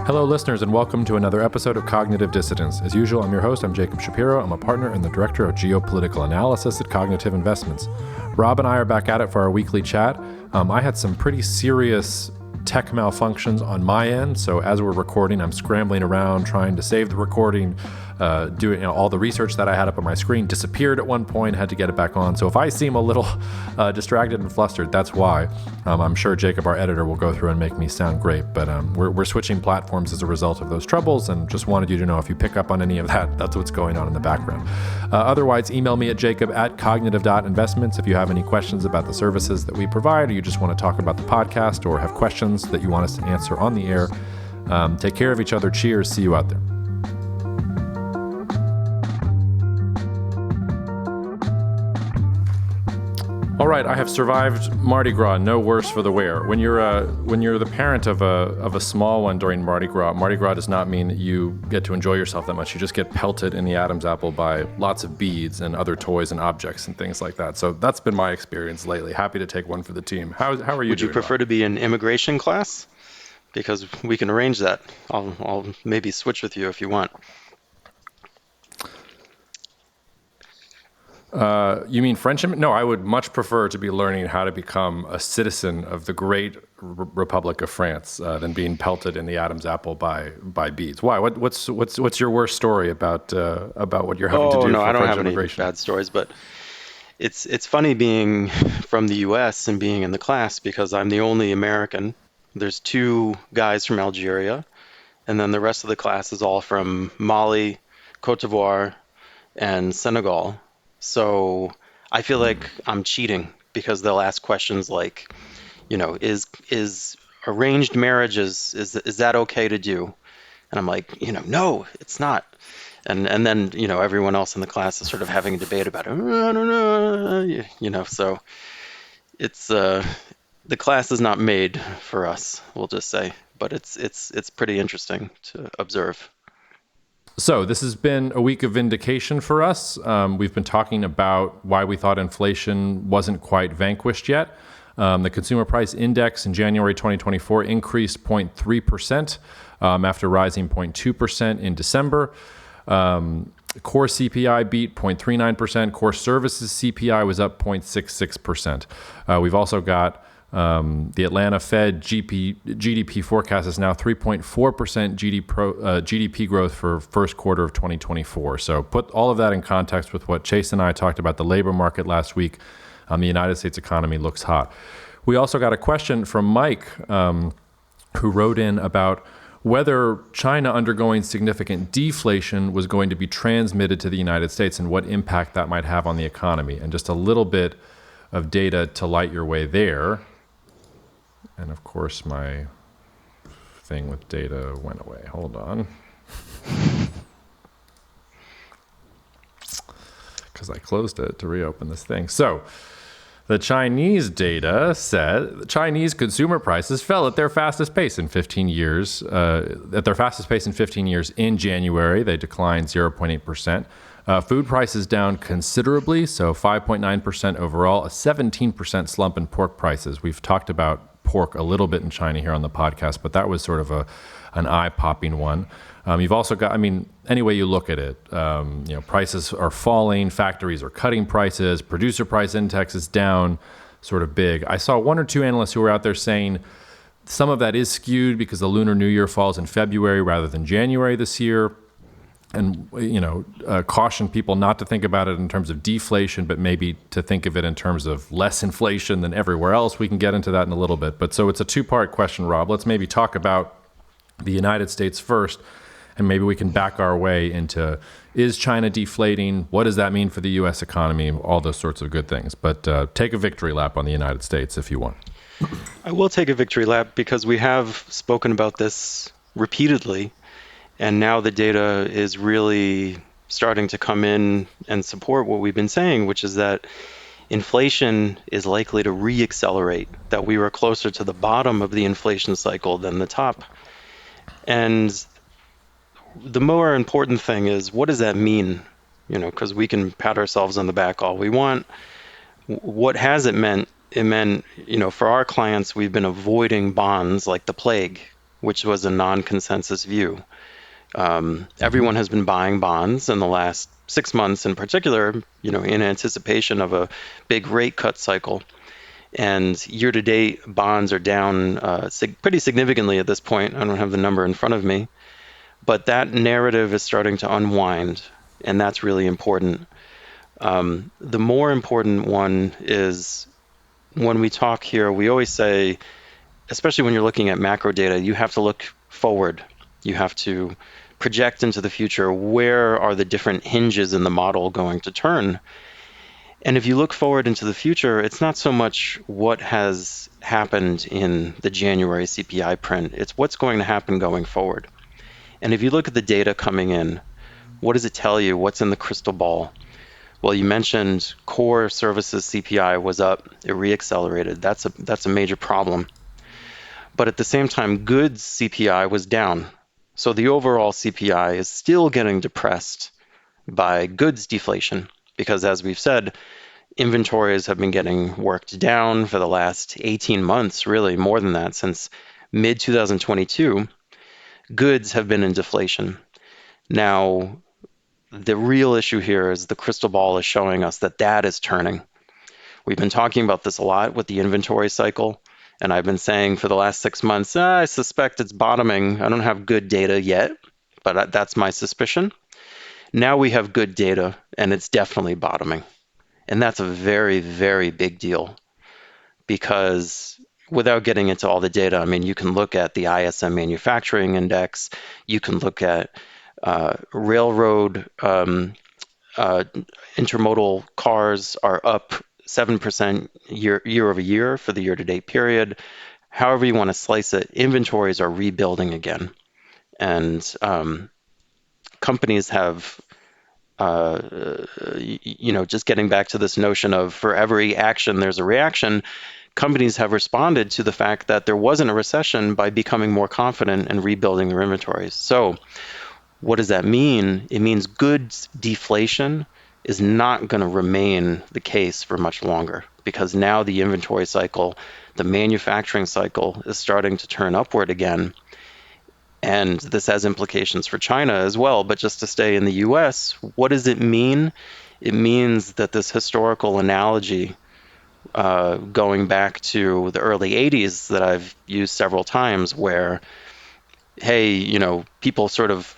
Hello, listeners, and welcome to another episode of Cognitive Dissidence. As usual, I'm your host. I'm Jacob Shapiro. I'm a partner and the director of geopolitical analysis at Cognitive Investments. Rob and I are back at it for our weekly chat. I had some pretty serious tech malfunctions on my end, so as we're recording, I'm scrambling around trying to save the recording. Doing all the research that I had up on my screen disappeared at one point, had to get it back on. So if I seem a little distracted and flustered, that's why. I'm sure Jacob, our editor, will go through and make me sound great, but we're switching platforms as a result of those troubles, and just wanted you to know if you pick up on any of that, that's what's going on in the background. Otherwise, email me at jacob@cognitive.investments if you have any questions about the services that we provide, or you just want to talk about the podcast or have questions that you want us to answer on the air. Take care of each other. Cheers. See you out there. All right, I have survived Mardi Gras, no worse for the wear. When you're the parent of a small one during Mardi Gras does not mean that you get to enjoy yourself that much. You just get pelted in the Adam's apple by lots of beads and other toys and objects and things like that. So that's been my experience lately. Happy to take one for the team. How are you? Would you prefer to be in immigration class? Because we can arrange that. I'll maybe switch with you if you want. You mean French? No, I would much prefer to be learning how to become a citizen of the great Republic of France than being pelted in the Adam's apple by beads. Why? What's your worst story about what you're having to do for French immigration? Oh no, I don't have any bad stories, but it's funny being from the U.S. and being in the class because I'm the only American. There's two guys from Algeria, and then the rest of the class is all from Mali, Cote d'Ivoire, and Senegal. So I feel like I'm cheating because they'll ask questions like, is arranged marriage, is that okay to do? And I'm like, no, it's not. And then, everyone else in the class is sort of having a debate about it. I don't know, so it's the class is not made for us, we'll just say, but it's pretty interesting to observe. So this has been a week of vindication for us. We've been talking about why we thought inflation wasn't quite vanquished yet. The consumer price index in January 2024 increased 0.3% after rising 0.2% in December. Core CPI beat 0.39%. Core services CPI was up 0.66%. We've also got the Atlanta Fed GDP forecast is now 3.4% GDP growth for first quarter of 2024. So put all of that in context with what Chase and I talked about the labor market last week. The United States economy looks hot. We also got a question from Mike, who wrote in about whether China undergoing significant deflation was going to be transmitted to the United States and what impact that might have on the economy. And just a little bit of data to light your way there. And of course, my thing with data went away. Hold on. Because I closed it to reopen this thing. So the Chinese data said the Chinese consumer prices fell at their fastest pace in 15 years. In January, they declined 0.8%. Food prices down considerably, so 5.9% overall, a 17% slump in pork prices. We've talked about pork a little bit in China here on the podcast, but that was sort of an eye-popping one. You've also got, any way you look at it, prices are falling, factories are cutting prices, producer price index is down sort of big. I saw one or two analysts who were out there saying some of that is skewed because the Lunar New Year falls in February rather than January this year. And, caution people not to think about it in terms of deflation, but maybe to think of it in terms of less inflation than everywhere else. We can get into that in a little bit. But so it's a two-part question, Rob. Let's maybe talk about the United States first, and maybe we can back our way into, is China deflating? What does that mean for the U.S. economy? All those sorts of good things. But take a victory lap on the United States if you want. I will take a victory lap because we have spoken about this repeatedly. And now the data is really starting to come in and support what we've been saying, which is that inflation is likely to re-accelerate, that we were closer to the bottom of the inflation cycle than the top. And the more important thing is, what does that mean? Because we can pat ourselves on the back all we want. What has it meant? It meant, for our clients, we've been avoiding bonds like the plague. which was a non-consensus view. Mm-hmm. Everyone has been buying bonds in the last 6 months in particular, in anticipation of a big rate cut cycle. And year to date, bonds are down pretty significantly at this point. I don't have the number in front of me, but that narrative is starting to unwind, and that's really important. The more important one is when we talk here, we always say, especially when you're looking at macro data, you have to look forward. You have to project into the future. Where are the different hinges in the model going to turn? And if you look forward into the future, it's not so much what has happened in the January CPI print, it's what's going to happen going forward. And if you look at the data coming in, what does it tell you? What's in the crystal ball? Well, you mentioned core services CPI was up, it reaccelerated. That's a major problem. But at the same time, goods CPI was down. So the overall CPI is still getting depressed by goods deflation because, as we've said, inventories have been getting worked down for the last 18 months, really more than that, since mid 2022. Goods have been in deflation. Now, the real issue here is the crystal ball is showing us that that is turning. We've been talking about this a lot with the inventory cycle, and I've been saying for the last 6 months, I suspect it's bottoming. I don't have good data yet, but that's my suspicion. Now we have good data, and it's definitely bottoming. And that's a very, very big deal because without getting into all the data, I mean, you can look at the ISM manufacturing index, you can look at railroad intermodal cars are up 7% year over year for the year-to-date period. However you want to slice it, inventories are rebuilding again. And companies have just getting back to this notion of for every action, there's a reaction. Companies have responded to the fact that there wasn't a recession by becoming more confident and rebuilding their inventories. So what does that mean? It means goods deflation is not going to remain the case for much longer because now the inventory cycle, the manufacturing cycle is starting to turn upward again. And this has implications for China as well. But just to stay in the US, what does it mean? It means that this historical analogy going back to the early 80s that I've used several times where, hey, people sort of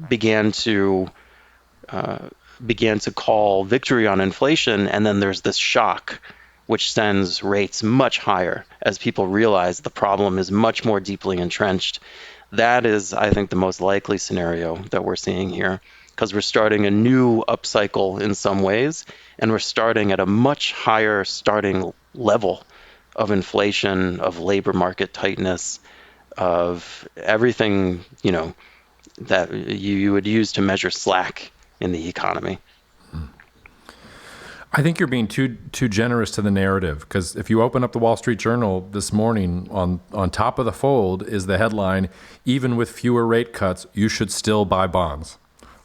began to call victory on inflation, and then there's this shock which sends rates much higher as people realize the problem is much more deeply entrenched. That is, I think, the most likely scenario that we're seeing here because we're starting a new upcycle in some ways, and we're starting at a much higher starting level of inflation, of labor market tightness, of everything, that you would use to measure slack in the economy. I think you're being too generous to the narrative because if you open up the Wall Street Journal this morning, on top of the fold is the headline, even with fewer rate cuts, you should still buy bonds.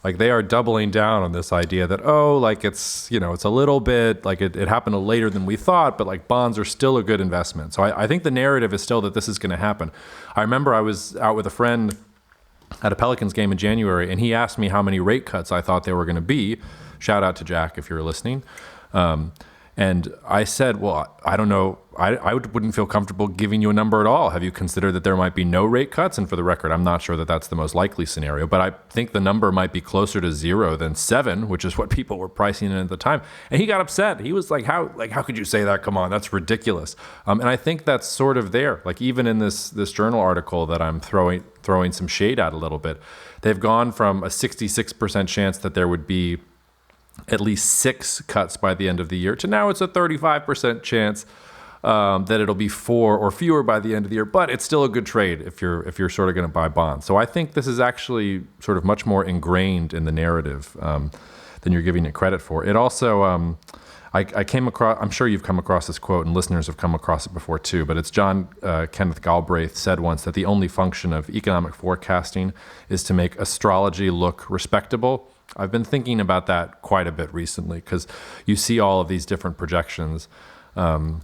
Like they are doubling down on this idea that, it's a little bit like it happened later than we thought, but like bonds are still a good investment. So I think the narrative is still that this is going to happen. I remember I was out with a friend at a Pelicans game in January, and he asked me how many rate cuts I thought there were going to be. Shout out to Jack if you're listening. And I said, well, I don't know. I wouldn't feel comfortable giving you a number at all. Have you considered that there might be no rate cuts? And for the record, I'm not sure that that's the most likely scenario, but I think the number might be closer to 0 than 7, which is what people were pricing in at the time. And he got upset. He was like, how could you say that? Come on, that's ridiculous. And I think that's sort of there. Like even in this journal article that I'm throwing some shade at a little bit, they've gone from a 66% chance that there would be at least 6 cuts by the end of the year to now it's a 35% chance that it'll be 4 or fewer by the end of the year, but it's still a good trade if you're sort of going to buy bonds. So I think this is actually sort of much more ingrained in the narrative than you're giving it credit for. It also, I came across, I'm sure you've come across this quote and listeners have come across it before too, but it's John Kenneth Galbraith said once that the only function of economic forecasting is to make astrology look respectable. I've been thinking about that quite a bit recently because you see all of these different projections and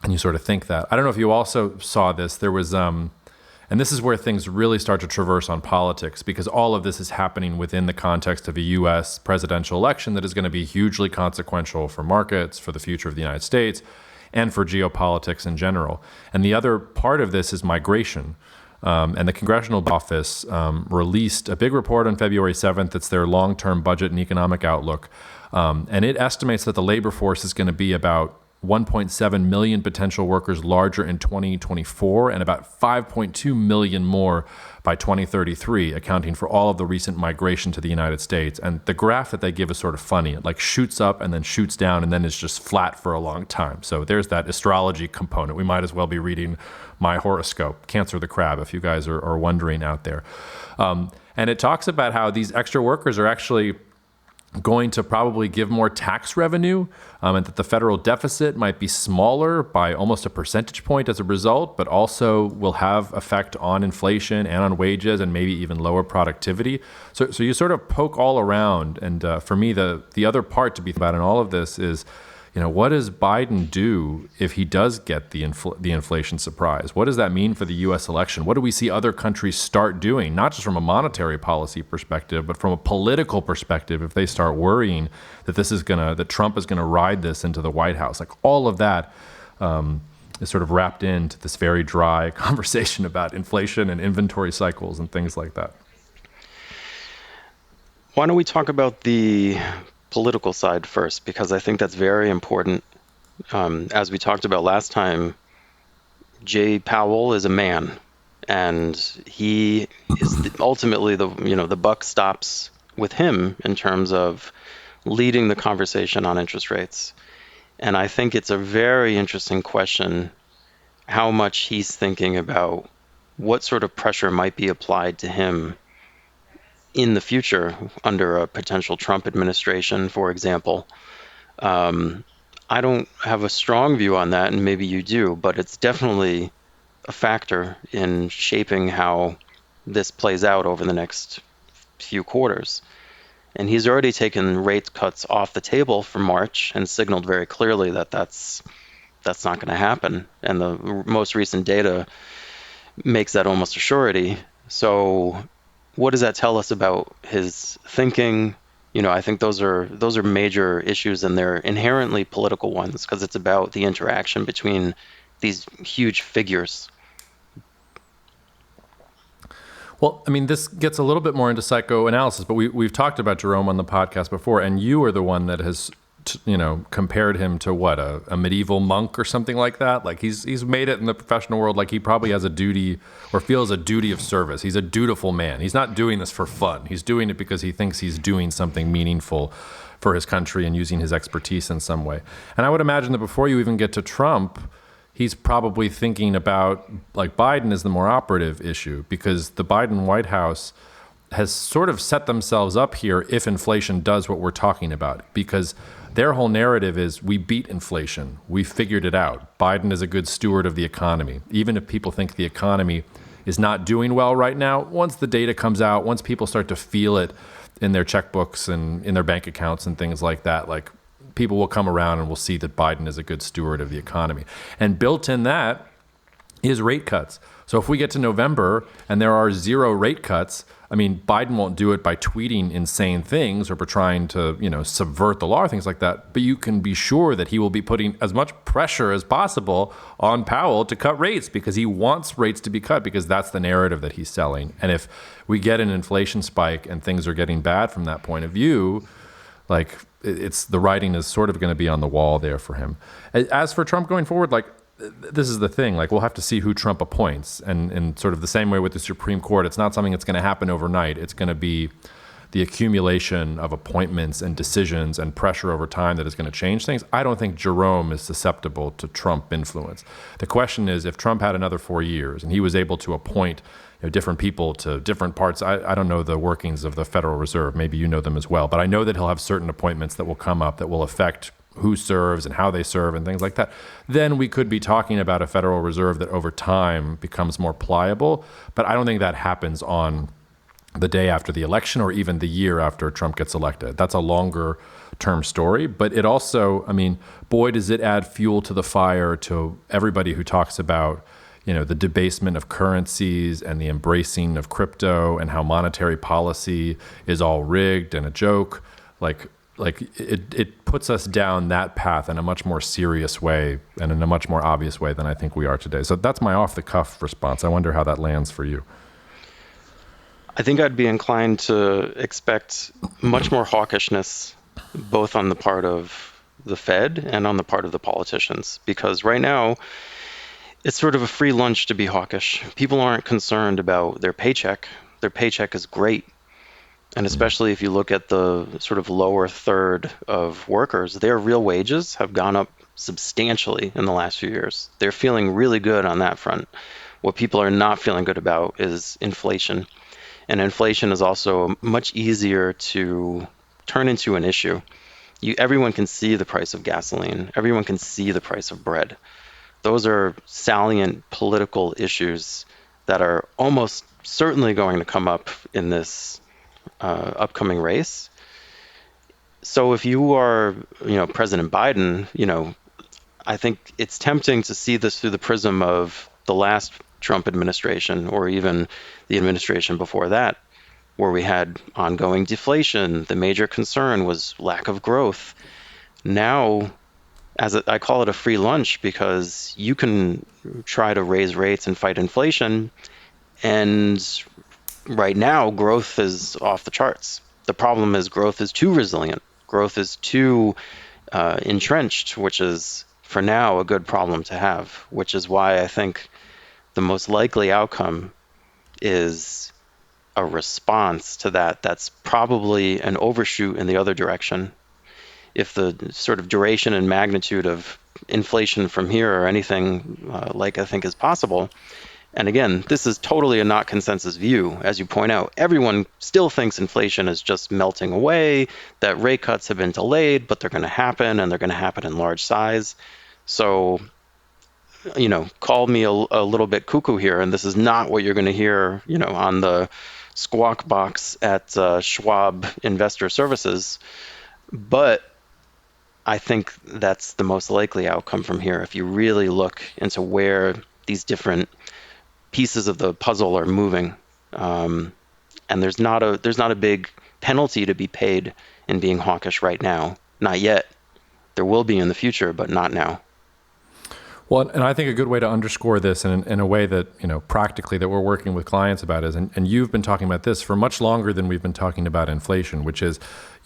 you sort of think that. I don't know if you also saw this. There was, and And this is where things really start to traverse on politics, because all of this is happening within the context of a U.S. presidential election that is going to be hugely consequential for markets, for the future of the United States, and for geopolitics in general. And the other part of this is migration. And the Congressional Office released a big report on February 7th. It's their long-term budget and economic outlook. And it estimates that the labor force is going to be about 1.7 million potential workers larger in 2024 and about 5.2 million more by 2033, accounting for all of the recent migration to the United States. And the graph that they give is sort of funny. It like shoots up and then shoots down and then is just flat for a long time. So there's that astrology component. We might as well be reading my horoscope, Cancer the Crab, if you guys are wondering out there. And it talks about how these extra workers are actually going to probably give more tax revenue, and that the federal deficit might be smaller by almost a percentage point as a result, but also will have effect on inflation and on wages and maybe even lower productivity. So you sort of poke all around. And for me, the other part to be about in all of this is, what does Biden do if he does get the inflation surprise? What does that mean for the U.S. election? What do we see other countries start doing, not just from a monetary policy perspective, but from a political perspective, if they start worrying that that Trump is gonna ride this into the White House? Like all of that is sort of wrapped into this very dry conversation about inflation and inventory cycles and things like that. Why don't we talk about the political side first, because I think that's very important. As we talked about last time, Jay Powell is a man, and he is ultimately the buck stops with him in terms of leading the conversation on interest rates. And I think it's a very interesting question how much he's thinking about what sort of pressure might be applied to him in the future under a potential Trump administration, for example. I don't have a strong view on that, and maybe you do, but it's definitely a factor in shaping how this plays out over the next few quarters. And he's already taken rate cuts off the table for March and signaled very clearly that that's not going to happen. And the most recent data makes that almost a surety. So what does that tell us about his thinking? I think those are major issues, and they're inherently political ones because it's about the interaction between these huge figures. Well, I mean, this gets a little bit more into psychoanalysis, but we've talked about Jerome on the podcast before, and you are the one that has compared him to what, a medieval monk or something like that. Like he's made it in the professional world. Like he probably has a duty or feels a duty of service. He's a dutiful man. He's not doing this for fun. He's doing it because he thinks he's doing something meaningful for his country and using his expertise in some way. And I would imagine that before you even get to Trump, he's probably thinking about like Biden is the more operative issue, because the Biden White House has sort of set themselves up here if inflation does what we're talking about, because their whole narrative is we beat inflation. We figured it out. Biden is a good steward of the economy. Even if people think the economy is not doing well right now, once the data comes out, once people start to feel it in their checkbooks and in their bank accounts and things like that, like people will come around and will see that Biden is a good steward of the economy. And built in that is rate cuts. So if we get to November and there are 0 rate cuts, I mean, Biden won't do it by tweeting insane things or by trying to, subvert the law or things like that. But you can be sure that he will be putting as much pressure as possible on Powell to cut rates, because he wants rates to be cut, because that's the narrative that he's selling. And if we get an inflation spike and things are getting bad from that point of view, like it's the writing is sort of going to be on the wall there for him. As for Trump going forward, like, this is the thing, like we'll have to see who Trump appoints, and in sort of the same way with the Supreme Court, it's not something that's going to happen overnight. It's going to be the accumulation of appointments and decisions and pressure over time that is going to change things. I don't think Jerome is susceptible to Trump influence. The question is, if Trump had another 4 years and he was able to appoint different people to different parts, I don't know the workings of the Federal Reserve, maybe you know them as well, but I know that he'll have certain appointments that will come up that will affect who serves and how they serve and things like that, then we could be talking about a Federal Reserve that over time becomes more pliable. But I don't think that happens on the day after the election or even the year after Trump gets elected. That's a longer term story. But it also, I mean, boy, does it add fuel to the fire to everybody who talks about, the debasement of currencies and the embracing of crypto and how monetary policy is all rigged and a joke. Like it puts us down that path in a much more serious way and in a much more obvious way than I think we are today. So that's my off the cuff response. I wonder how that lands for you. I think I'd be inclined to expect much more hawkishness, both on the part of the Fed and on the part of the politicians, because right now it's sort of a free lunch to be hawkish. People aren't concerned about their paycheck. Their paycheck is great. And especially if you look at the sort of lower third of workers, their real wages have gone up substantially in the last few years. They're feeling really good on that front. What people are not feeling good about is inflation. And inflation is also much easier to turn into an issue. Everyone can see the price of gasoline. Everyone can see the price of bread. Those are salient political issues that are almost certainly going to come up in this upcoming race. So if you are, President Biden, I think it's tempting to see this through the prism of the last Trump administration or even the administration before that, where we had ongoing deflation. The major concern was lack of growth. Now, I call it a free lunch because you can try to raise rates and fight inflation, and right now growth is off the charts. The problem is growth is too resilient. Growth is too entrenched, which is for now a good problem to have, which is why I think the most likely outcome is a response to that that's probably an overshoot in the other direction. If the sort of duration and magnitude of inflation from here or anything like I think is possible, and again, this is totally a not consensus view, as you point out, everyone still thinks inflation is just melting away, that rate cuts have been delayed, but they're going to happen and they're going to happen in large size. So, call me a little bit cuckoo here, and this is not what you're going to hear, on the squawk box at Schwab Investor Services. But I think that's the most likely outcome from here. If you really look into where these different pieces of the puzzle are moving, and there's not a big penalty to be paid in being hawkish right now. Not yet. There will be in the future, but not now. Well, and I think a good way to underscore this in a way that, practically that we're working with clients about is, and you've been talking about this for much longer than we've been talking about inflation, which is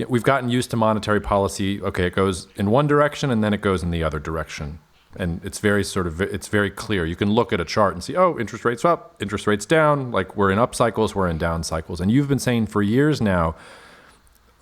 we've gotten used to monetary policy. Okay, it goes in one direction and then it goes in the other direction. And it's very clear. You can look at a chart and see, oh, interest rates up, interest rates down, like we're in up cycles, we're in down cycles. And you've been saying for years now,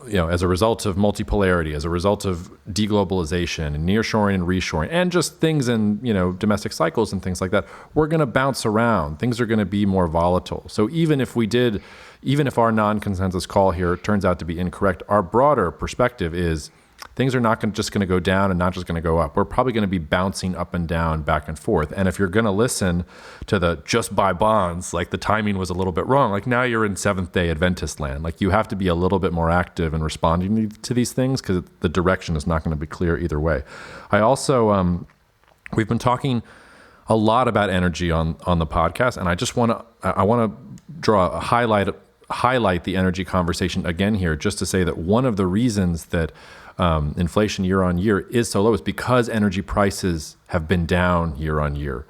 as a result of multipolarity, as a result of deglobalization and nearshoring and reshoring, and just things in, domestic cycles and things like that, we're going to bounce around. Things are going to be more volatile. So even if our non-consensus call here turns out to be incorrect, our broader perspective is things are not just going to go down and not just going to go up. We're probably going to be bouncing up and down, back and forth. And if you're going to listen to the just buy bonds, like the timing was a little bit wrong, like now you're in Seventh-day Adventist land. Like you have to be a little bit more active in responding to these things because the direction is not going to be clear either way. I also, we've been talking a lot about energy on the podcast, and I want to highlight the energy conversation again here, just to say that one of the reasons that inflation year on year is so low is because energy prices have been down year on year.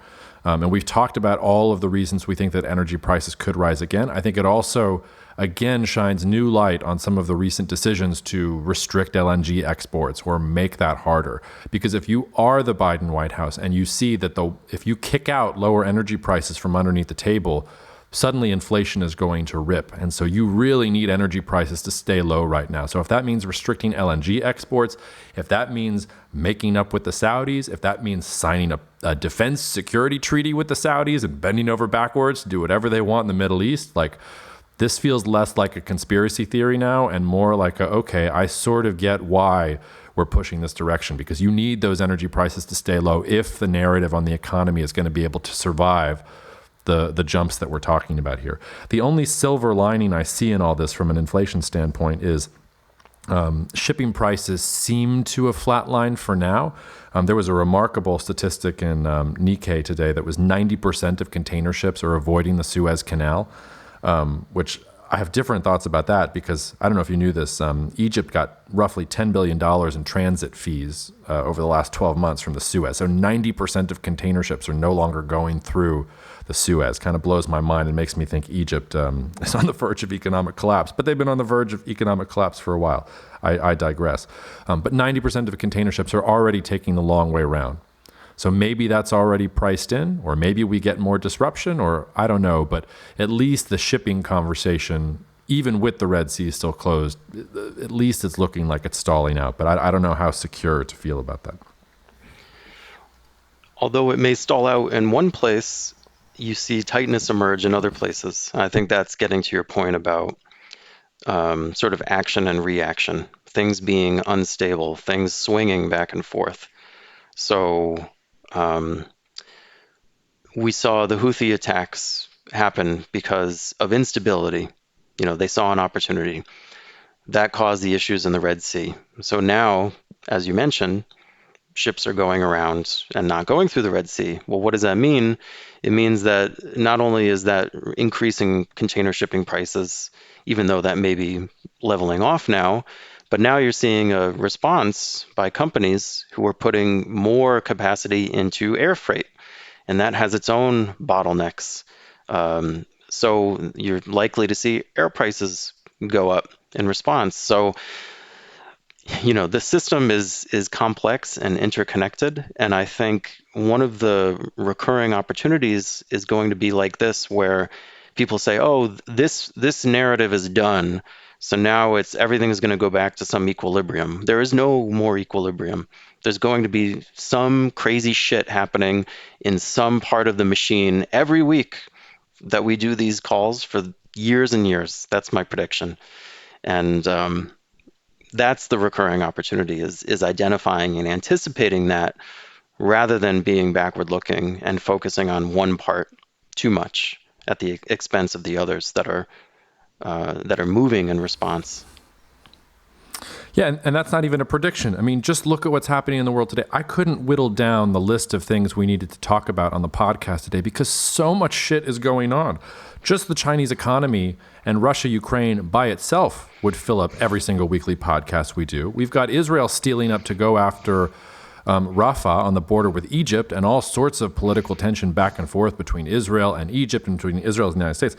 And we've talked about all of the reasons we think that energy prices could rise again. I think it also, again, shines new light on some of the recent decisions to restrict LNG exports or make that harder. Because if you are the Biden White House and you see that if you kick out lower energy prices from underneath the table, suddenly inflation is going to rip. And so you really need energy prices to stay low right now. So if that means restricting LNG exports, if that means making up with the Saudis, if that means signing a defense security treaty with the Saudis and bending over backwards to do whatever they want in the Middle East, like this feels less like a conspiracy theory now and more like okay, I sort of get why we're pushing this direction, because you need those energy prices to stay low if the narrative on the economy is going to be able to survive the jumps that we're talking about here. The only silver lining I see in all this from an inflation standpoint is Shipping prices seem to have flatlined for now. There was a remarkable statistic in Nikkei today that was 90% of container ships are avoiding the Suez Canal, which I have different thoughts about that because I don't know if you knew this. Egypt got roughly $10 billion in transit fees over the last 12 months from the Suez. So 90% of container ships are no longer going through the Suez. Kind of blows my mind and makes me think Egypt is on the verge of economic collapse. But they've been on the verge of economic collapse for a while. I digress. But 90% of container ships are already taking the long way around. So maybe that's already priced in, or maybe we get more disruption, or I don't know. But at least the shipping conversation, even with the Red Sea still closed, at least it's looking like it's stalling out. But I don't know how secure to feel about that. Although it may stall out in one place, you see tightness emerge in other places. I think that's getting to your point about sort of action and reaction, things being unstable, things swinging back and forth. So we saw the Houthi attacks happen because of instability. You know, they saw an opportunity. That caused the issues in the Red Sea. So now, as you mentioned, ships are going around and not going through the Red Sea. Well, what does that mean? It means that not only is that increasing container shipping prices, even though that may be leveling off now, but now you're seeing a response by companies who are putting more capacity into air freight, and that has its own bottlenecks. So you're likely to see air prices go up in response. So you know, the system is complex and interconnected, and I think one of the recurring opportunities is going to be like this, where people say, "Oh, this narrative is done, so now it's everything is going to go back to some equilibrium." There is no more equilibrium. There's going to be some crazy shit happening in some part of the machine every week that we do these calls for years and years. That's my prediction, and that's the recurring opportunity is identifying and anticipating that rather than being backward looking and focusing on one part too much at the expense of the others that are moving in response. Yeah, and that's not even a prediction. I mean, just look at what's happening in the world today. I couldn't whittle down the list of things we needed to talk about on the podcast today because so much shit is going on. Just the Chinese economy and Russia, Ukraine by itself would fill up every single weekly podcast we do. We've got Israel stealing up to go after Rafah on the border with Egypt and all sorts of political tension back and forth between Israel and Egypt and between Israel and the United States.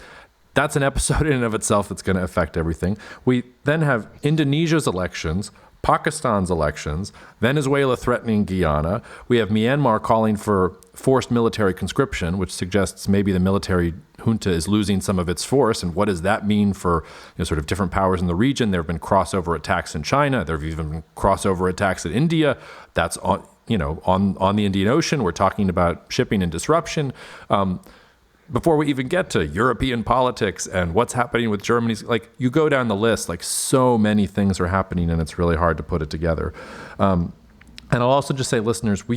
That's an episode in and of itself that's going to affect everything. We then have Indonesia's elections, Pakistan's elections, Venezuela threatening Guyana. We have Myanmar calling for forced military conscription, which suggests maybe the military junta is losing some of its force. And what does that mean for sort of different powers in the region? There have been crossover attacks in China. There have even been crossover attacks in India. That's on the Indian Ocean. We're talking about shipping and disruption. Before we even get to European politics and what's happening with Germany's, like you go down the list, like so many things are happening and it's really hard to put it together. And I'll also just say, listeners, we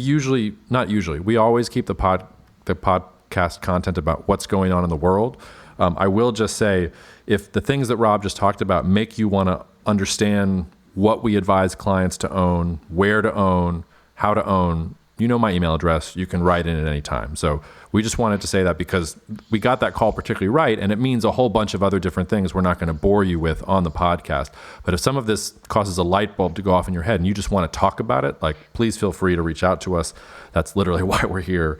always keep the podcast content about what's going on in the world. I will just say, if the things that Rob just talked about make you want to understand what we advise clients to own, where to own, how to own, you know my email address. You can write in at any time. So we just wanted to say that because we got that call particularly right, and it means a whole bunch of other different things we're not going to bore you with on the podcast. But if some of this causes a light bulb to go off in your head and you just want to talk about it, like please feel free to reach out to us. That's literally why we're here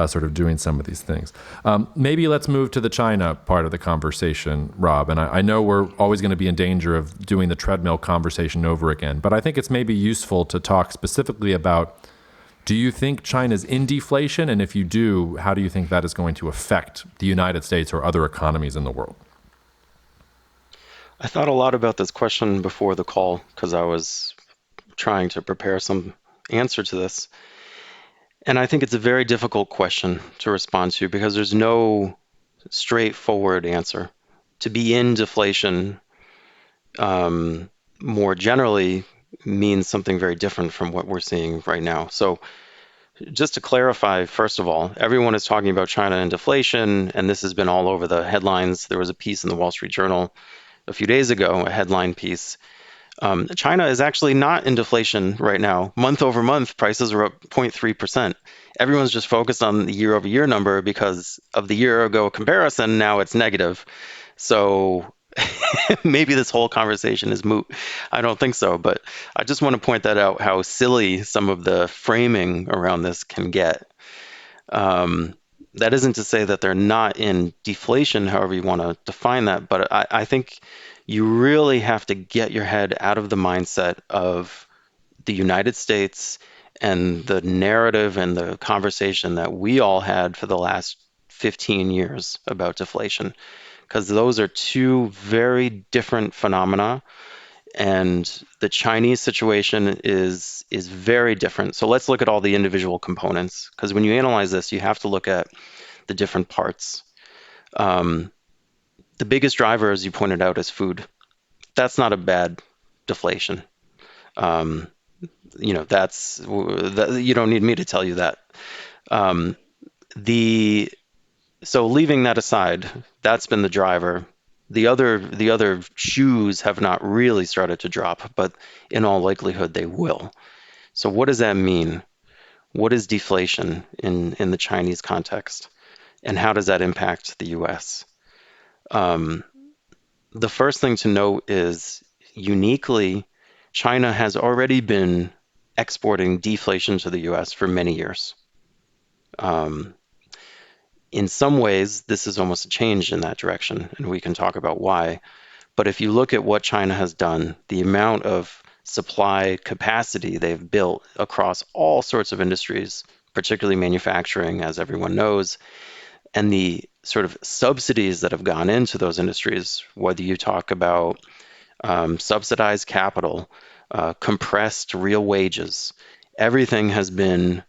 sort of doing some of these things. Maybe let's move to the China part of the conversation, Rob. And I know we're always going to be in danger of doing the treadmill conversation over again, but I think it's maybe useful to talk specifically about, do you think China's in deflation? And if you do, how do you think that is going to affect the United States or other economies in the world? I thought a lot about this question before the call because I was trying to prepare some answer to this. And I think it's a very difficult question to respond to because there's no straightforward answer. To be in deflation more generally means something very different from what we're seeing right now. So just to clarify, first of all, everyone is talking about China and deflation, and this has been all over the headlines. There was a piece in the Wall Street Journal a few days ago, a headline piece, China is actually not in deflation right now. Month over month, prices are up 0.3%. Everyone's just focused on the year over year number because of the year ago comparison. Now it's negative. So maybe this whole conversation is moot. I don't think so, but I just want to point that out how silly some of the framing around this can get. Um, that isn't to say that they're not in deflation, however you want to define that, but I think you really have to get your head out of the mindset of the United States and the narrative and the conversation that we all had for the last 15 years about deflation, because those are two very different phenomena. And the Chinese situation is very different. So let's look at all the individual components, because when you analyze this, you have to look at the different parts. Um, the biggest driver, as you pointed out, is food. That's not a bad deflation. Um, that's that, you don't need me to tell you that. Um, the So leaving that aside, that's been the driver. The other shoes have not really started to drop, but in all likelihood they will. So what does that mean? What is deflation in the Chinese context, and how does that impact the U.S.? Um, the first thing to note is uniquely, China has already been exporting deflation to the U.S. for many years. Um, in some ways, this is almost a change in that direction, and we can talk about why. But if you look at what China has done, the amount of supply capacity they've built across all sorts of industries, particularly manufacturing, as everyone knows, and the sort of subsidies that have gone into those industries, whether you talk about subsidized capital, compressed real wages, everything has been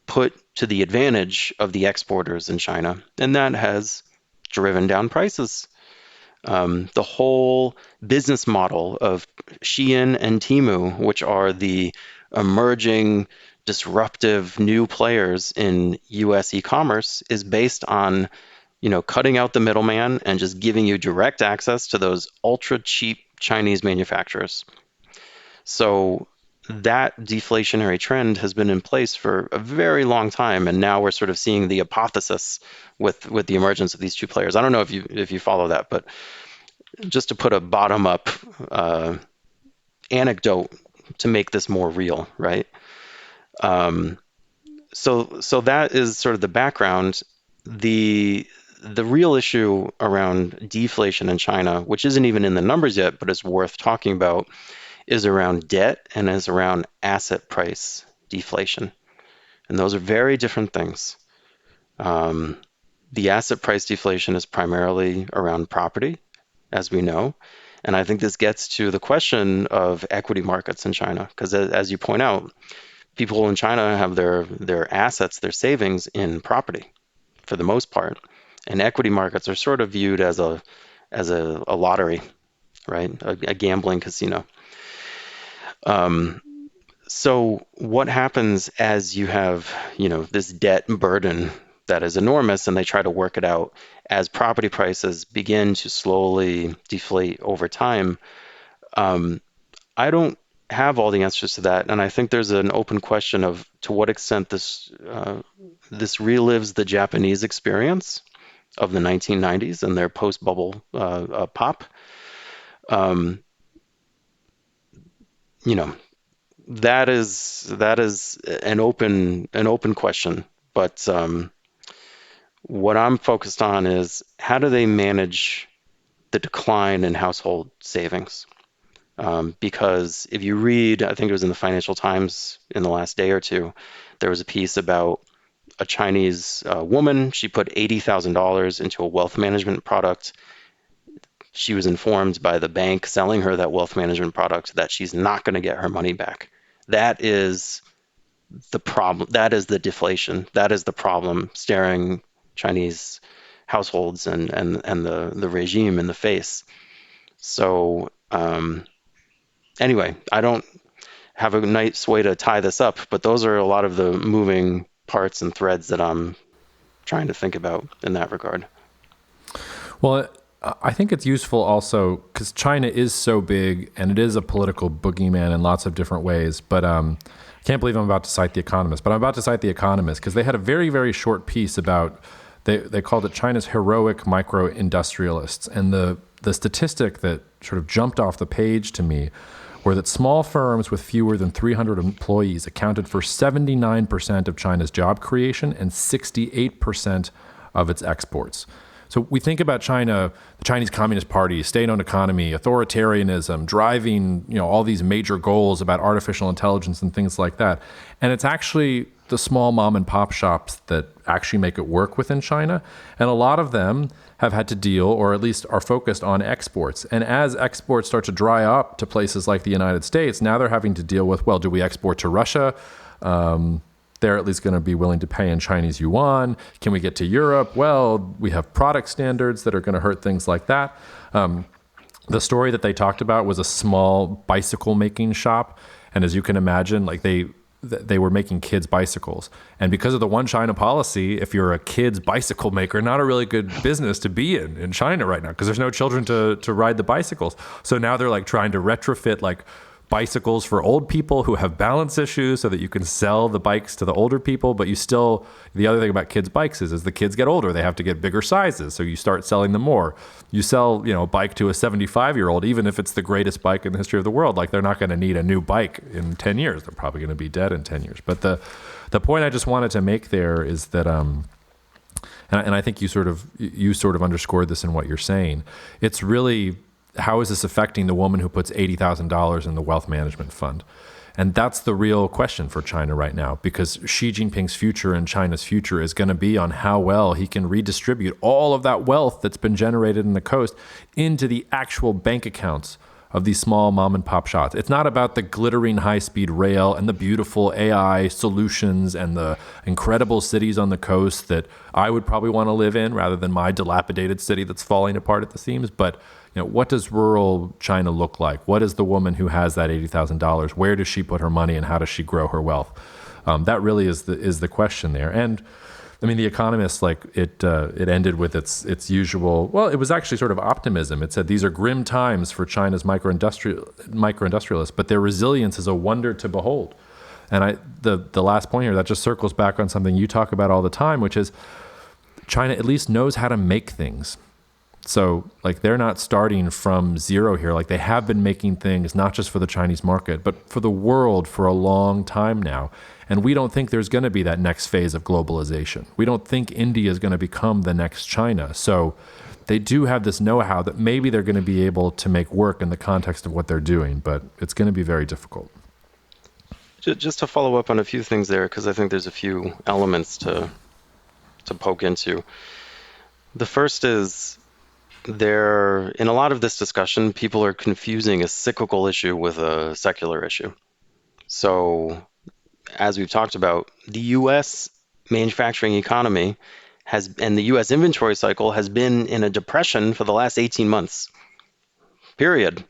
put to the advantage of the exporters in China, and that has driven down prices. The whole business model of Shein and Temu, which are the emerging disruptive new players in US e-commerce, is based on, cutting out the middleman and just giving you direct access to those ultra cheap Chinese manufacturers. So that deflationary trend has been in place for a very long time, and now we're sort of seeing the apotheosis with the emergence of these two players. I don't know if you follow that, but just to put a bottom up anecdote to make this more real, right? Um, so that is sort of the background. The real issue around deflation in China, which isn't even in the numbers yet, but is worth talking about, is around debt and is around asset price deflation. And those are very different things. Um, the asset price deflation is primarily around property, as we know. And I think this gets to the question of equity markets in China, because as you point out, people in China have their assets, their savings in property for the most part. And equity markets are sort of viewed as a lottery, right? A gambling casino. Um, so what happens as you have, this debt burden that is enormous, and they try to work it out as property prices begin to slowly deflate over time? I don't have all the answers to that, and I think there's an open question of to what extent this relives the Japanese experience of the 1990s and their post-bubble pop. Um, you know, that is an open question. But what I'm focused on is how do they manage the decline in household savings? Because if you read, I think it was in the Financial Times in the last day or two, there was a piece about a Chinese woman. She put $80,000 into a wealth management product. She was informed by the bank selling her that wealth management product that she's not going to get her money back. That is the problem. That is the deflation. That is the problem staring Chinese households and the regime in the face. So anyway, I don't have a nice way to tie this up, but those are a lot of the moving parts and threads that I'm trying to think about in that regard. Well, I think it's useful also because China is so big and it is a political boogeyman in lots of different ways. But I can't believe I'm about to cite The Economist. But I'm about to cite The Economist because they had a very, very short piece about, they called it China's heroic micro-industrialists. And the statistic that sort of jumped off the page to me were that small firms with fewer than 300 employees accounted for 79% of China's job creation and 68% of its exports. So we think about China, the Chinese Communist Party, state-owned economy, authoritarianism, driving, all these major goals about artificial intelligence and things like that. And it's actually the small mom and pop shops that actually make it work within China. And a lot of them have had to deal, or at least are focused on exports. And as exports start to dry up to places like the United States, now they're having to deal with, well, do we export to Russia? They're at least going to be willing to pay in Chinese yuan. Can we get to Europe? Well, we have product standards that are going to hurt things like that. The story that they talked about was a small bicycle making shop. And as you can imagine, like they were making kids' bicycles. And because of the one China policy, if you're a kid's bicycle maker, not a really good business to be in China right now, because there's no children to ride the bicycles. So now they're like trying to retrofit like bicycles for old people who have balance issues so that you can sell the bikes to the older people. But the other thing about kids' bikes is as the kids get older, they have to get bigger sizes. So you start selling them more. You sell, a bike to a 75-year-old, even if it's the greatest bike in the history of the world, like they're not going to need a new bike in 10 years. They're probably going to be dead in 10 years. But the point I just wanted to make there is that, and I think you sort of underscored this in what you're saying. It's really, how is this affecting the woman who puts $80,000 in the wealth management fund? And that's the real question for China right now, because Xi Jinping's future and China's future is going to be on how well he can redistribute all of that wealth that's been generated in the coast into the actual bank accounts of these small mom and pop shops. It's not about the glittering high-speed rail and the beautiful AI solutions and the incredible cities on the coast that I would probably want to live in rather than my dilapidated city that's falling apart at the seams. But what does rural China look like? What is the woman who has that $80,000? Where does she put her money and how does she grow her wealth? That really is the question there. And I mean, The Economist, it ended with its usual, well, it was actually sort of optimism. It said these are grim times for China's micro-industrialists, but their resilience is a wonder to behold. And the last point here, that just circles back on something you talk about all the time, which is China at least knows how to make things. So they're not starting from zero here. They have been making things not just for the Chinese market, but for the world for a long time now. And we don't think there's going to be that next phase of globalization. We don't think India is going to become the next China. So they do have this know-how that maybe they're going to be able to make work in the context of what they're doing, but it's going to be very difficult. Just to follow up on a few things there, because I think there's a few elements to poke into. The first is, in a lot of this discussion, people are confusing a cyclical issue with a secular issue. So, as we've talked about, the U.S. manufacturing economy and the U.S. inventory cycle has been in a depression for the last 18 months, period.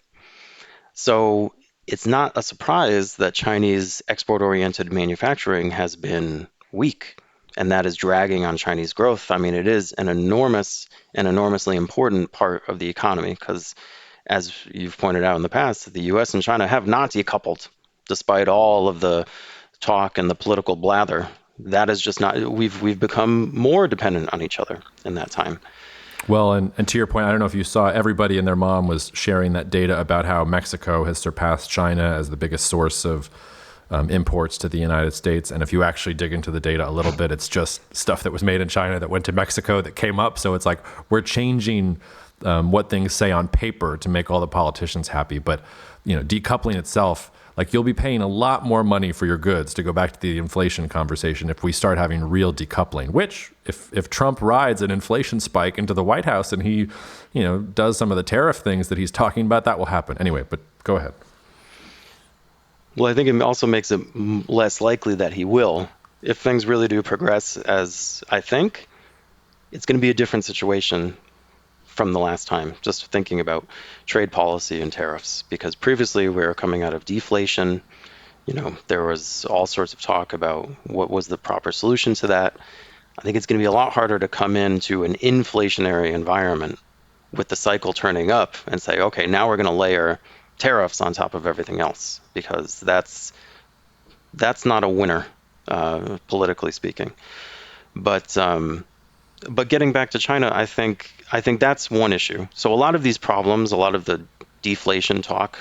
So, it's not a surprise that Chinese export-oriented manufacturing has been weak, and that is dragging on Chinese growth. I mean, it is an enormously important part of the economy because, as you've pointed out in the past, the U.S. and China have not decoupled, despite all of the talk and the political blather. That is just not. We've become more dependent on each other in that time. Well, and to your point, I don't know if you saw, everybody and their mom was sharing that data about how Mexico has surpassed China as the biggest source of imports to the United States. And if you actually dig into the data a little bit, it's just stuff that was made in China that went to Mexico that came up. So it's we're changing what things say on paper to make all the politicians happy. But decoupling itself, you'll be paying a lot more money for your goods, to go back to the inflation conversation, if we start having real decoupling, which if Trump rides an inflation spike into the White House and he does some of the tariff things that he's talking about, that will happen. Anyway, but go ahead. Well, I think it also makes it less likely that he will. If things really do progress as I think, it's going to be a different situation from the last time, just thinking about trade policy and tariffs, because previously we were coming out of deflation. There was all sorts of talk about what was the proper solution to that. I think it's going to be a lot harder to come into an inflationary environment with the cycle turning up and say, okay, now we're going to layer tariffs on top of everything else because that's not a winner, politically speaking. But but getting back to China, I think that's one issue. So a lot of these problems, a lot of the deflation talk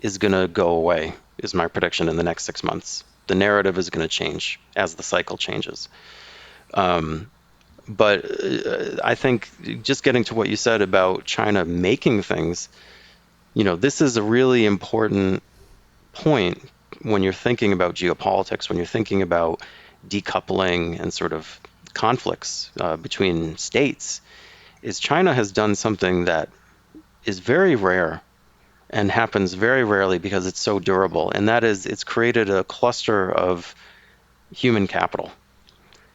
is going to go away, is my prediction in the next 6 months. The narrative is going to change as the cycle changes. Um, but I think just getting to what you said about China making things, this is a really important point when you're thinking about geopolitics, when you're thinking about decoupling and sort of conflicts between states, is China has done something that is very rare and happens very rarely because it's so durable, and that is it's created a cluster of human capital,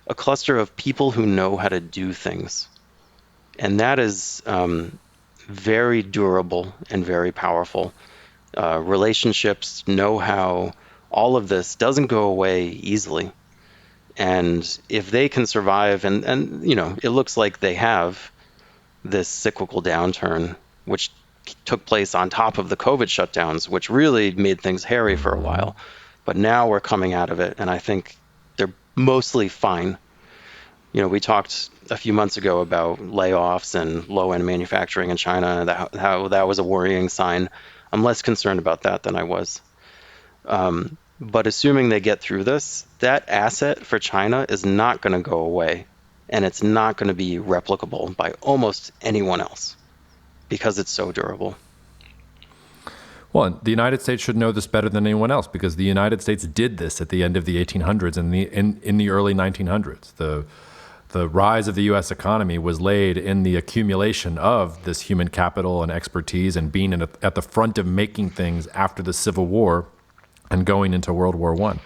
a cluster of people who know how to do things. And that is very durable and very powerful. Relationships, know-how, all of this doesn't go away easily. And if they can survive, and it looks like they have this cyclical downturn, which took place on top of the COVID shutdowns, which really made things hairy for a while. But now we're coming out of it, and I think they're mostly fine. We talked a few months ago about layoffs and low-end manufacturing in China, how that was a worrying sign. I'm less concerned about that than I was. But assuming they get through this, that asset for China is not going to go away, and it's not going to be replicable by almost anyone else because it's so durable. Well, the United States should know this better than anyone else because the United States did this at the end of the 1800s and in the early 1900s. The rise of the U.S. economy was laid in the accumulation of this human capital and expertise and being at the front of making things after the Civil War and going into World War One.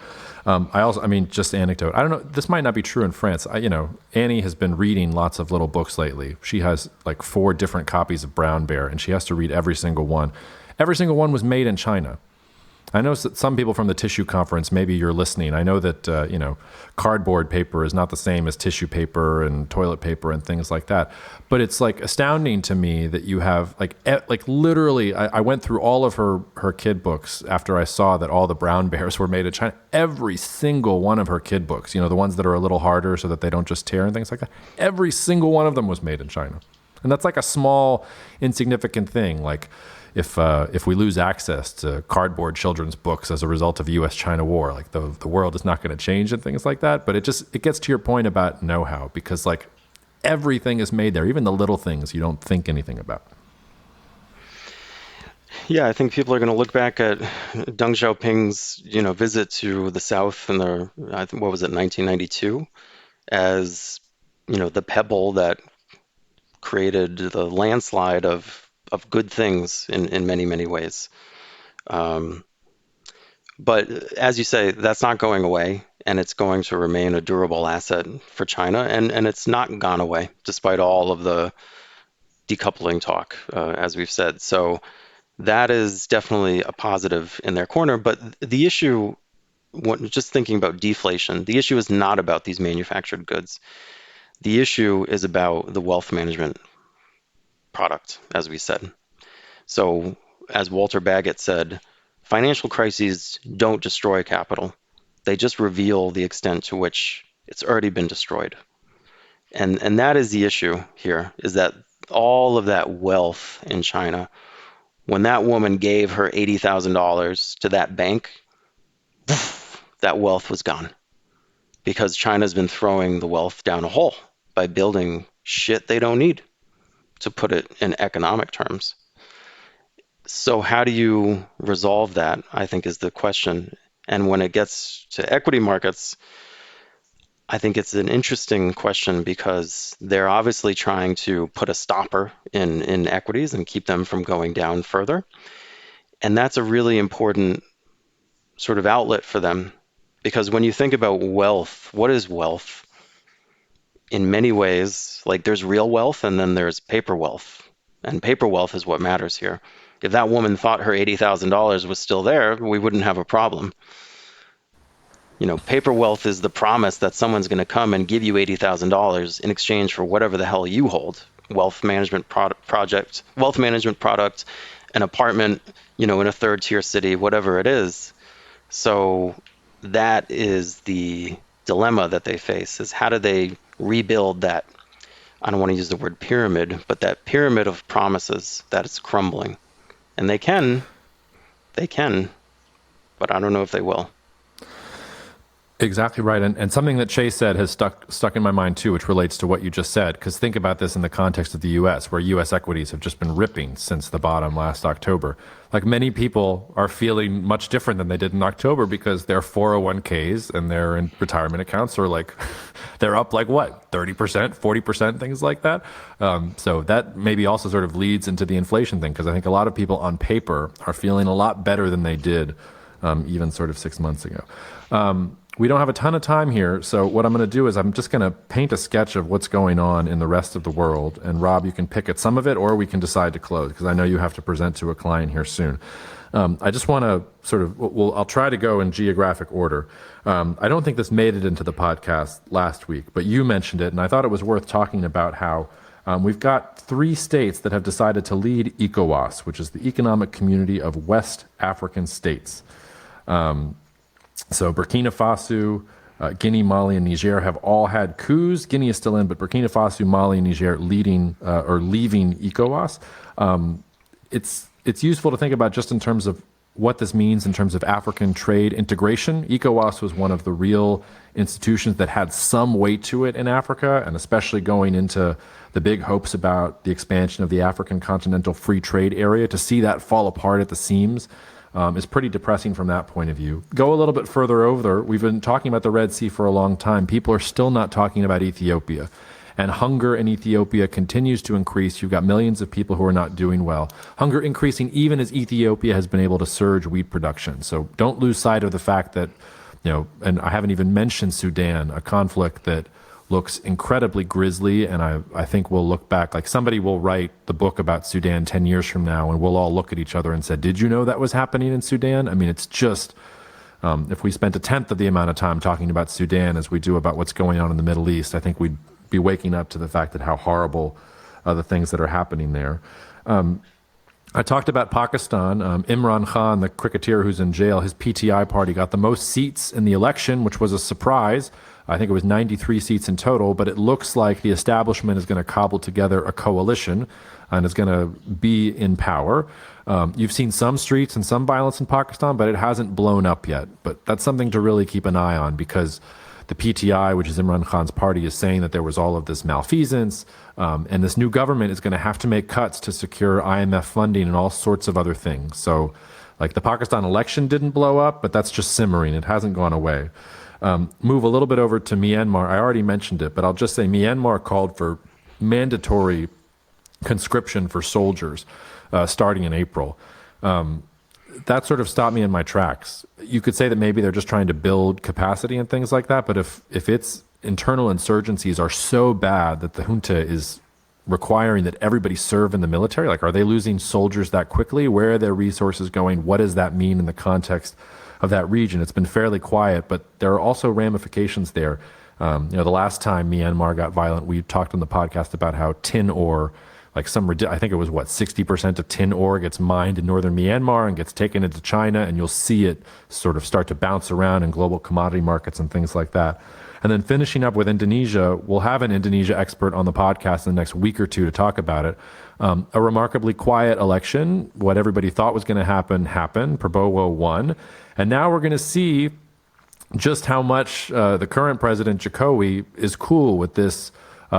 Just anecdote. I don't know. This might not be true in France. Annie has been reading lots of little books lately. She has like 4 different copies of Brown Bear, and she has to read every single one. Every single one was made in China. I know that some people from the tissue conference, maybe you're listening. I know that, cardboard paper is not the same as tissue paper and toilet paper and things like that. But it's like astounding to me that you have like literally, I went through all of her kid books after I saw that all the brown bears were made in China. Every single one of her kid books, the ones that are a little harder so that they don't just tear and things like that. Every single one of them was made in China. And that's like a small, insignificant thing. Like, if we lose access to cardboard children's books as a result of U.S.-China war, like the world is not going to change and things like that. But it gets to your point about know-how because like everything is made there, even the little things you don't think anything about. Yeah, I think people are going to look back at Deng Xiaoping's, visit to the South in I think, what was it, 1992, as, the pebble that created the landslide of good things in many, many ways. Um, but as you say, that's not going away, and it's going to remain a durable asset for China, and it's not gone away despite all of the decoupling talk, as we've said. So that is definitely a positive in their corner. But the issue, just thinking about deflation, the issue is not about these manufactured goods. The issue is about the wealth management product, as we said. So, as Walter Baggett said, financial crises don't destroy capital. They just reveal the extent to which it's already been destroyed. And that is the issue here, is that all of that wealth in China, when that woman gave her $80,000 to that bank, that wealth was gone because China's been throwing the wealth down a hole by building shit they don't need, to put it in economic terms. So how do you resolve that, I think, is the question. And when it gets to equity markets, I think it's an interesting question because they're obviously trying to put a stopper in equities and keep them from going down further. And that's a really important sort of outlet for them because when you think about wealth, what is wealth? In many ways, like there's real wealth and then there's paper wealth. And paper wealth is what matters here. If that woman thought her $80,000 was still there, we wouldn't have a problem. Paper wealth is the promise that someone's going to come and give you $80,000 in exchange for whatever the hell you hold, wealth management product, an apartment, in a third tier city, whatever it is. So that is the dilemma that they face, is how do they rebuild that, I don't want to use the word pyramid, but that pyramid of promises that is crumbling. And they can, but I don't know if they will. Exactly right. And something that Chase said has stuck in my mind too, which relates to what you just said. Because think about this in the context of the U.S., where U.S. equities have just been ripping since the bottom last October. Like, many people are feeling much different than they did in October because their 401ks and their retirement accounts are like, they're up like what, 30%, 40%, things like that. So that maybe also sort of leads into the inflation thing, because I think a lot of people on paper are feeling a lot better than they did even sort of 6 months ago. We don't have a ton of time here, so what I'm going to do is I'm just going to paint a sketch of what's going on in the rest of the world. And Rob, you can pick at some of it, or we can decide to close, because I know you have to present to a client here soon. I just want to sort of, I'll try to go in geographic order. I don't think this made it into the podcast last week, but you mentioned it, and I thought it was worth talking about how we've got 3 states that have decided to lead ECOWAS, which is the Economic Community of West African States. So Burkina Faso, Guinea, Mali, and Niger have all had coups. Guinea is still in, but Burkina Faso, Mali, and Niger leading or leaving ECOWAS. It's useful to think about just in terms of what this means in terms of African trade integration. ECOWAS was one of the real institutions that had some weight to it in Africa, and especially going into the big hopes about the expansion of the African Continental Free Trade Area. To see that fall apart at the seams is pretty depressing from that point of view. Go a little bit further over. We've been talking about the Red Sea for a long time. People are still not talking about Ethiopia. And hunger in Ethiopia continues to increase. You've got millions of people who are not doing well. Hunger increasing even as Ethiopia has been able to surge wheat production. So don't lose sight of the fact that, and I haven't even mentioned Sudan, a conflict that looks incredibly grisly, and I think we'll look back, like somebody will write the book about Sudan 10 years from now, and we'll all look at each other and say, did you know that was happening in Sudan? I mean, it's just, if we spent 1/10 of the amount of time talking about Sudan as we do about what's going on in the Middle East, I think we'd be waking up to the fact that how horrible the things that are happening there. I talked about Pakistan. Imran Khan, the cricketer who's in jail, his PTI party got the most seats in the election, which was a surprise. I think it was 93 seats in total, but it looks like the establishment is going to cobble together a coalition and is going to be in power. You've seen some streets and some violence in Pakistan, but it hasn't blown up yet. But that's something to really keep an eye on, because the PTI, which is Imran Khan's party, is saying that there was all of this malfeasance, and this new government is going to have to make cuts to secure IMF funding and all sorts of other things. So, like, the Pakistan election didn't blow up, but that's just simmering. It hasn't gone away. Move a little bit over to Myanmar. I already mentioned it, but I'll just say Myanmar called for mandatory conscription for soldiers starting in April. That sort of stopped me in my tracks. You could say that maybe they're just trying to build capacity and things like that, but if its internal insurgencies are so bad that the junta is requiring that everybody serve in the military, like, are they losing soldiers that quickly? Where are their resources going? What does that mean in the context of that region? It's been fairly quiet, but there are also ramifications there. The last time Myanmar got violent, we talked on the podcast about how tin ore, like I think it was 60% of tin ore gets mined in northern Myanmar and gets taken into China, and you'll see it sort of start to bounce around in global commodity markets and things like that. And then finishing up with Indonesia, we'll have an Indonesia expert on the podcast in the next week or two to talk about it. A remarkably quiet election. What everybody thought was going to happen happened. Prabowo won. And now we're going to see just how much the current president, Jokowi, is cool with this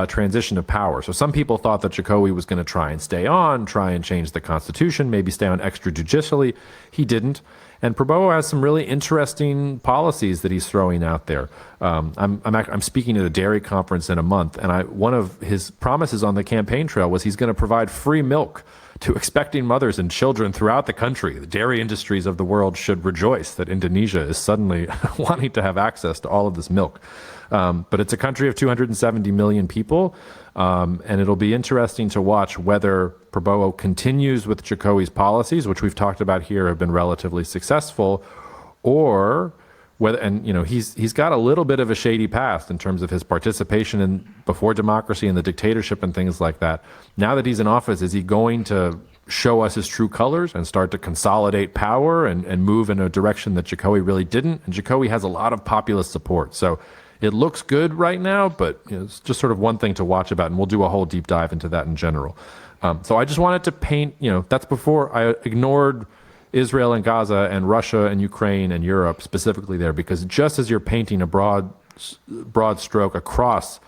transition of power. So some people thought that Jokowi was going to try and stay on, try and change the constitution, maybe stay on extrajudicially. He didn't. And Prabowo has some really interesting policies that he's throwing out there. I'm speaking at a dairy conference in a month, and one of his promises on the campaign trail was he's going to provide free milk to expecting mothers and children throughout the country. The dairy industries of the world should rejoice that Indonesia is suddenly wanting to have access to all of this milk. But it's a country of 270 million people, and it'll be interesting to watch whether Prabowo continues with Jokowi's policies, which we've talked about here have been relatively successful, or whether, and he's got a little bit of a shady past in terms of his participation in before democracy and the dictatorship and things like that. Now that he's in office, is he going to show us his true colors and start to consolidate power and move in a direction that Jokowi really didn't? And Jokowi has a lot of populist support, so it looks good right now, but it's just sort of one thing to watch about, and we'll do a whole deep dive into that in general. So I just wanted to paint, that's before I ignored Israel and Gaza and Russia and Ukraine and Europe specifically there, because just as you're painting a broad stroke across,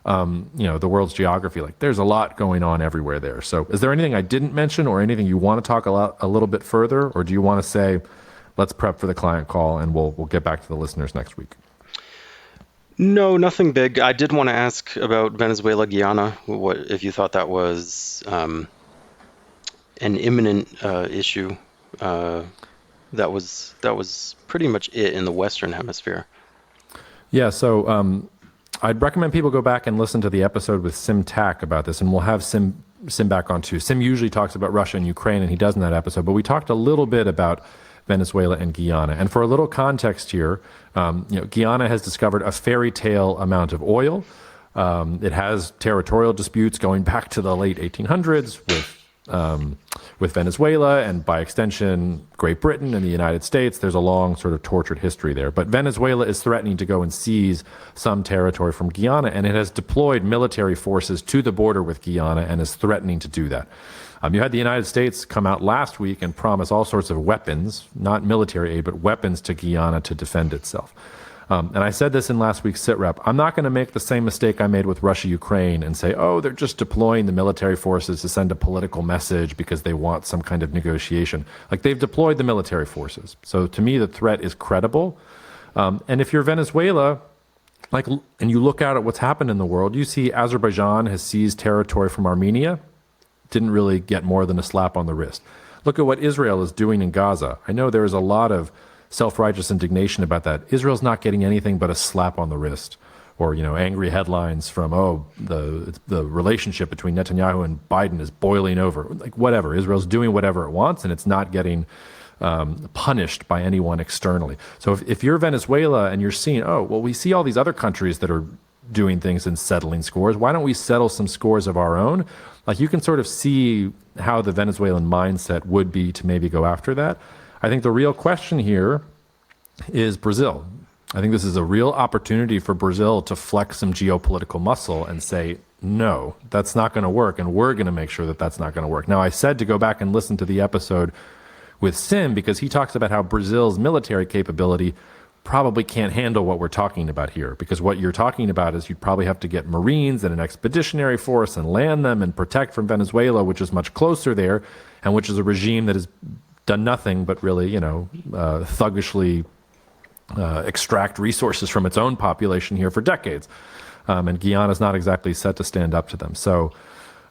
the world's geography, like there's a lot going on everywhere there. So is there anything I didn't mention or anything you want to talk a little bit further, or do you want to say, let's prep for the client call and we'll get back to the listeners next week? No, nothing big. I did want to ask about Venezuela, Guyana. What if you thought that was an imminent issue? That was pretty much it in the Western Hemisphere. Yeah. So I'd recommend people go back and listen to the episode with Sim Tack about this, and we'll have Sim back on too. Sim usually talks about Russia and Ukraine, and he does in that episode. But we talked a little bit about Venezuela and Guyana. And for a little context here, Guyana has discovered a fairy tale amount of oil. It has territorial disputes going back to the late 1800s with Venezuela, and by extension, Great Britain and the United States. There's a long sort of tortured history there. But Venezuela is threatening to go and seize some territory from Guyana, and it has deployed military forces to the border with Guyana and is threatening to do that. You had the United States come out last week and promise all sorts of weapons, not military aid, but weapons to Guyana to defend itself. And I said this in last week's SITREP. I'm not going to make the same mistake I made with Russia-Ukraine and say, oh, they're just deploying the military forces to send a political message because they want some kind of negotiation. Like, they've deployed the military forces. So to me, the threat is credible. And if you're Venezuela, and you look out at what's happened in the world, you see Azerbaijan has seized territory from Armenia. Didn't really get more than a slap on the wrist. Look at what Israel is doing in Gaza. I know there is a lot of self-righteous indignation about that. Israel's not getting anything but a slap on the wrist, or angry headlines from the relationship between Netanyahu and Biden is boiling over. Like, whatever, Israel's doing whatever it wants, and it's not getting punished by anyone externally. So if you're Venezuela and you're seeing, we see all these other countries that are doing things and settling scores, why don't we settle some scores of our own? Like, you can sort of see how the Venezuelan mindset would be to maybe go after that. I think the real question here is Brazil. I think this is a real opportunity for Brazil to flex some geopolitical muscle and say, no, that's not going to work, and we're going to make sure that that's not going to work. Now, I said to go back and listen to the episode with Sim because he talks about how Brazil's military capability probably can't handle what we're talking about here, because what you're talking about is you'd probably have to get Marines and an expeditionary force and land them and protect from Venezuela, which is much closer there, and which is a regime that has done nothing but really, thuggishly extract resources from its own population here for decades. And Guyana is not exactly set to stand up to them. So,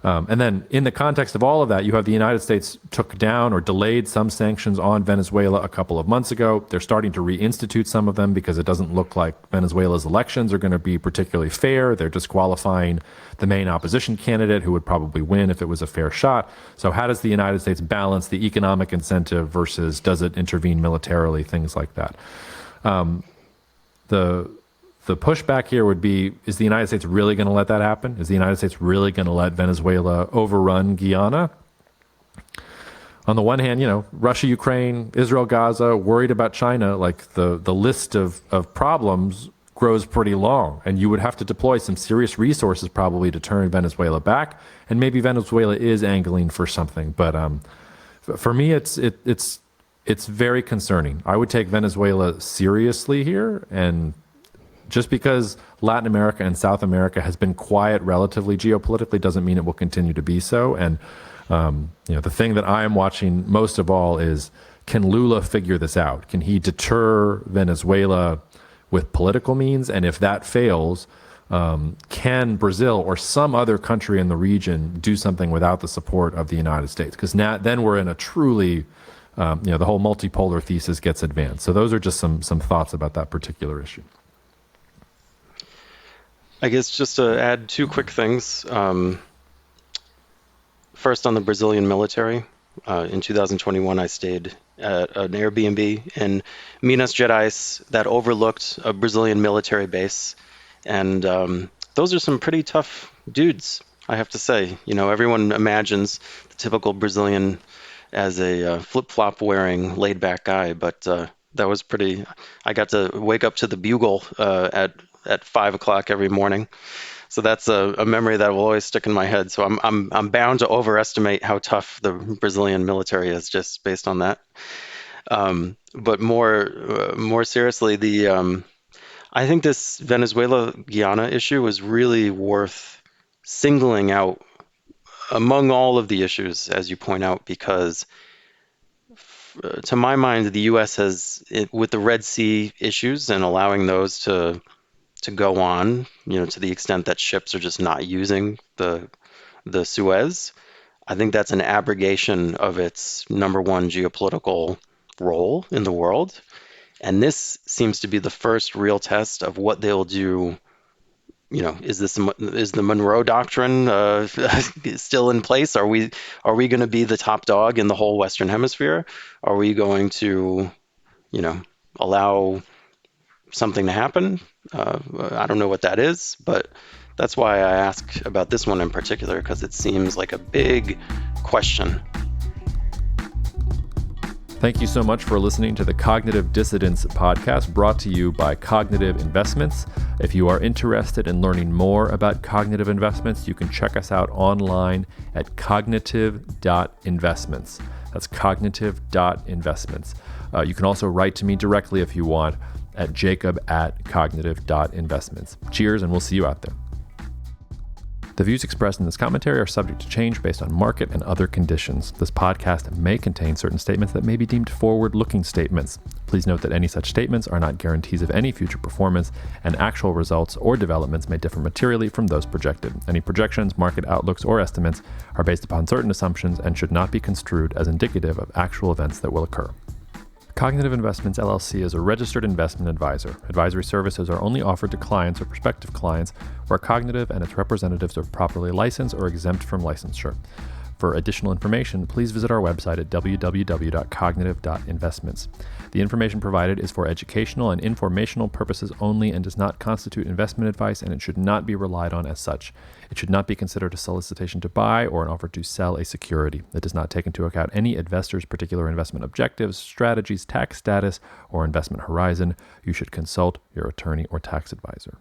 and then in the context of all of that, you have the United States took down or delayed some sanctions on Venezuela a couple of months ago. They're starting to reinstitute some of them because it doesn't look like Venezuela's elections are going to be particularly fair. They're disqualifying the main opposition candidate who would probably win if it was a fair shot. So how does the United States balance the economic incentive versus does it intervene militarily, things like that? The pushback here would be, is the United States really going to let that happen? Is the United States really going to let Venezuela overrun Guyana? On the one hand, Russia, Ukraine, Israel, Gaza, worried about China, like the list of problems grows pretty long, and you would have to deploy some serious resources probably to turn Venezuela back, and maybe Venezuela is angling for something. But for me, it's very concerning. I would take Venezuela seriously here, and just because Latin America and South America has been quiet relatively geopolitically doesn't mean it will continue to be so. And the thing that I am watching most of all is, can Lula figure this out? Can he deter Venezuela with political means? And if that fails, can Brazil or some other country in the region do something without the support of the United States? Because then we're in a truly, the whole multipolar thesis gets advanced. So those are just some thoughts about that particular issue. I guess just to add two quick things. First, on the Brazilian military, In 2021, I stayed at an Airbnb in Minas Gerais that overlooked a Brazilian military base. And those are some pretty tough dudes, I have to say. Everyone imagines the typical Brazilian as a flip-flop wearing laid-back guy, but that was pretty. I got to wake up to the bugle at 5 o'clock every morning, so that's a memory that will always stick in my head. So I'm bound to overestimate how tough the Brazilian military is just based on that. But more seriously, the I think this Venezuela Guyana issue is really worth singling out among all of the issues, as you point out, because to my mind, the U.S. with the Red Sea issues and allowing those to go on, to the extent that ships are just not using the Suez. I think that's an abrogation of its number one geopolitical role in the world. And this seems to be the first real test of what they'll do. Is the Monroe Doctrine still in place? Are we going to be the top dog in the whole Western Hemisphere? Are we going to, you know, allow something to happen? I don't know what that is, but that's why I ask about this one in particular, because it seems like a big question. Thank you so much for listening to the Cognitive Dissidence podcast, brought to you by Cognitive Investments. If you are interested in learning more about cognitive investments, you can check us out online at cognitive.investments. That's cognitive.investments. You can also write to me directly if you want at jacob@cognitive.investments. Cheers, and we'll see you out there. The views expressed in this commentary are subject to change based on market and other conditions. This podcast may contain certain statements that may be deemed forward-looking statements. Please note that any such statements are not guarantees of any future performance, and actual results or developments may differ materially from those projected. Any projections, market outlooks, or estimates are based upon certain assumptions and should not be construed as indicative of actual events that will occur. Cognitive Investments LLC is a registered investment advisor. Advisory services are only offered to clients or prospective clients where Cognitive and its representatives are properly licensed or exempt from licensure. For additional information, please visit our website at www.cognitive.investments. The information provided is for educational and informational purposes only and does not constitute investment advice, and it should not be relied on as such. It should not be considered a solicitation to buy or an offer to sell a security. It does not take into account any investor's particular investment objectives, strategies, tax status, or investment horizon. You should consult your attorney or tax advisor.